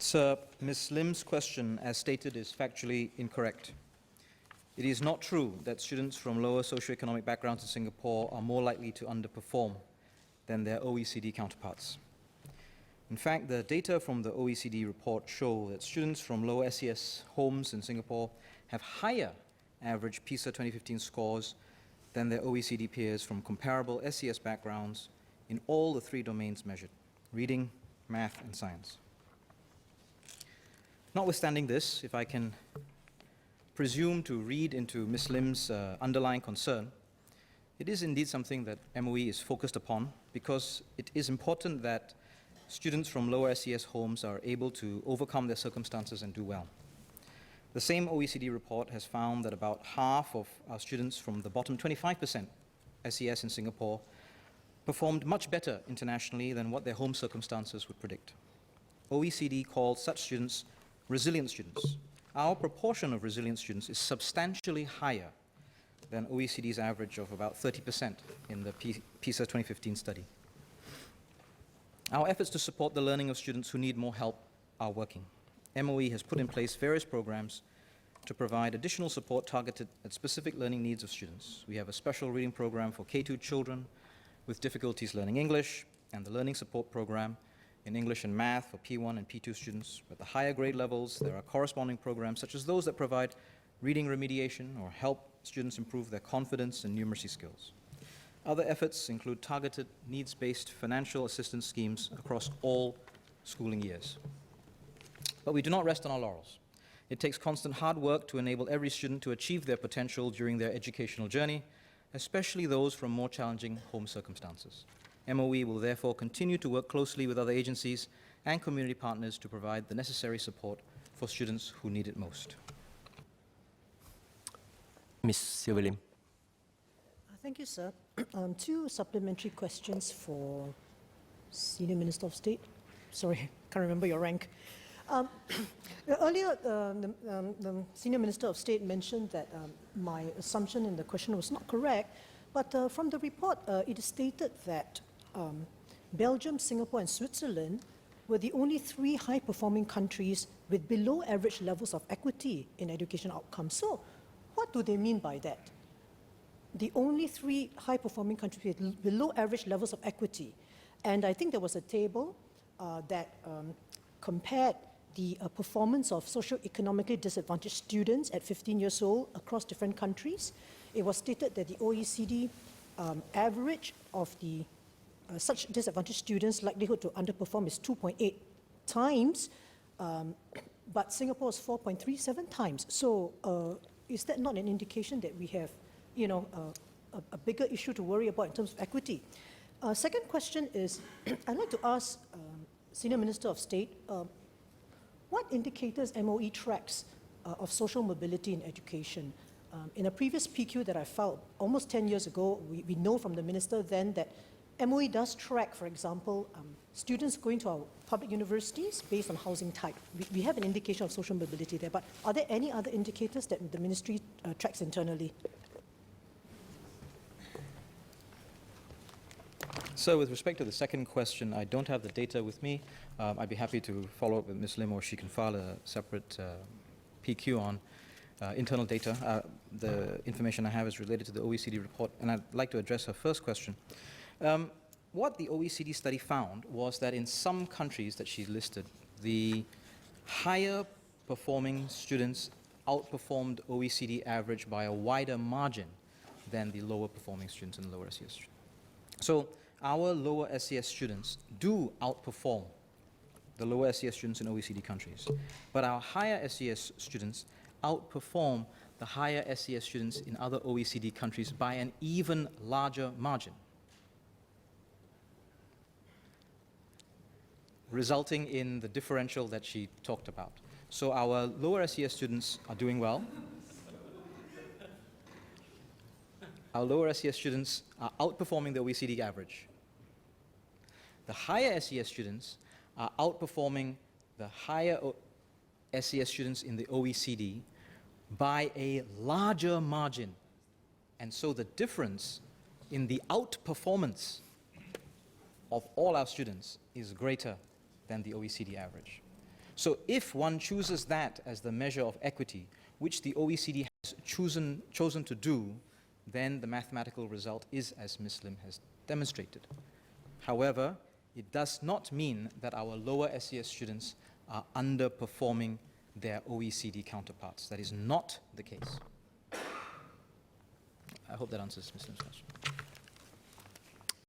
Sir, Ms. Lim's question, as stated, is factually incorrect. It is not true that students from lower socioeconomic backgrounds in Singapore are more likely to underperform than their OECD counterparts. In fact, the data from the OECD report show that students from lower SES homes in Singapore have higher average PISA 2015 scores than their OECD peers from comparable SES backgrounds in all the three domains measured: reading, math, and science. Notwithstanding this, if I can presume to read into Ms. Lim's underlying concern, it is indeed something that MOE is focused upon, because it is important that students from lower SES homes are able to overcome their circumstances and do well. The same OECD report has found that about half of our students from the bottom 25% SES in Singapore performed much better internationally than what their home circumstances would predict. OECD calls such students resilient students. Our proportion of resilient students is substantially higher than OECD's average of about 30% in the PISA 2015 study. Our efforts to support the learning of students who need more help are working. MOE has put in place various programs to provide additional support targeted at specific learning needs of students. We have a special reading program for K2 children with difficulties learning English, and the learning support program in English and math for P1 and P2 students. At the higher grade levels, there are corresponding programs such as those that provide reading remediation or help students improve their confidence and numeracy skills. Other efforts include targeted needs-based financial assistance schemes across all schooling years. But we do not rest on our laurels. It takes constant hard work to enable every student to achieve their potential during their educational journey, especially those from more challenging home circumstances. MOE will therefore continue to work closely with other agencies and community partners to provide the necessary support for students who need it most. Ms. Sylvia Lim. Thank you, sir. Two supplementary questions for Senior Minister of State. Sorry, can't remember your rank. Earlier, the Senior Minister of State mentioned that my assumption in the question was not correct, but from the report, it is stated that Belgium, Singapore, and Switzerland were the only three high-performing countries with below-average levels of equity in education outcomes. So, what do they mean by that? The only three high-performing countries with below-average levels of equity. And I think there was a table that compared the performance of socio-economically disadvantaged students at 15 years old across different countries. It was stated that the OECD average of the such disadvantaged students' likelihood to underperform is 2.8 times, but Singapore is 4.37 times. So is that not an indication that we have, a bigger issue to worry about in terms of equity? Second question is, I'd like to ask Senior Minister of State, what indicators MOE tracks of social mobility in education? In a previous PQ that I filed almost 10 years ago, we know from the Minister then that MOE does track, for example, students going to our public universities based on housing type. We have an indication of social mobility there, but are there any other indicators that the Ministry tracks internally? So with respect to the second question, I don't have the data with me. I'd be happy to follow up with Ms. Lim, or she can file a separate PQ on internal data. The information I have is related to the OECD report, and I'd like to address her first question. What the OECD study found was that in some countries that she listed, the higher performing students outperformed OECD average by a wider margin than the lower performing students in the lower SES students. So our lower SES students do outperform the lower SES students in OECD countries, but our higher SES students outperform the higher SES students in other OECD countries by an even larger margin, resulting in the differential that she talked about. So our lower SES students are doing well. Our lower SES students are outperforming the OECD average. The higher SES students are outperforming the higher SES students in the OECD by a larger margin. And so the difference in the outperformance of all our students is greater than the OECD average. So if one chooses that as the measure of equity, which the OECD has chosen to do, then the mathematical result is as Ms. Lim has demonstrated. However, it does not mean that our lower SES students are underperforming their OECD counterparts. That is not the case. I hope that answers Ms. Lim's question.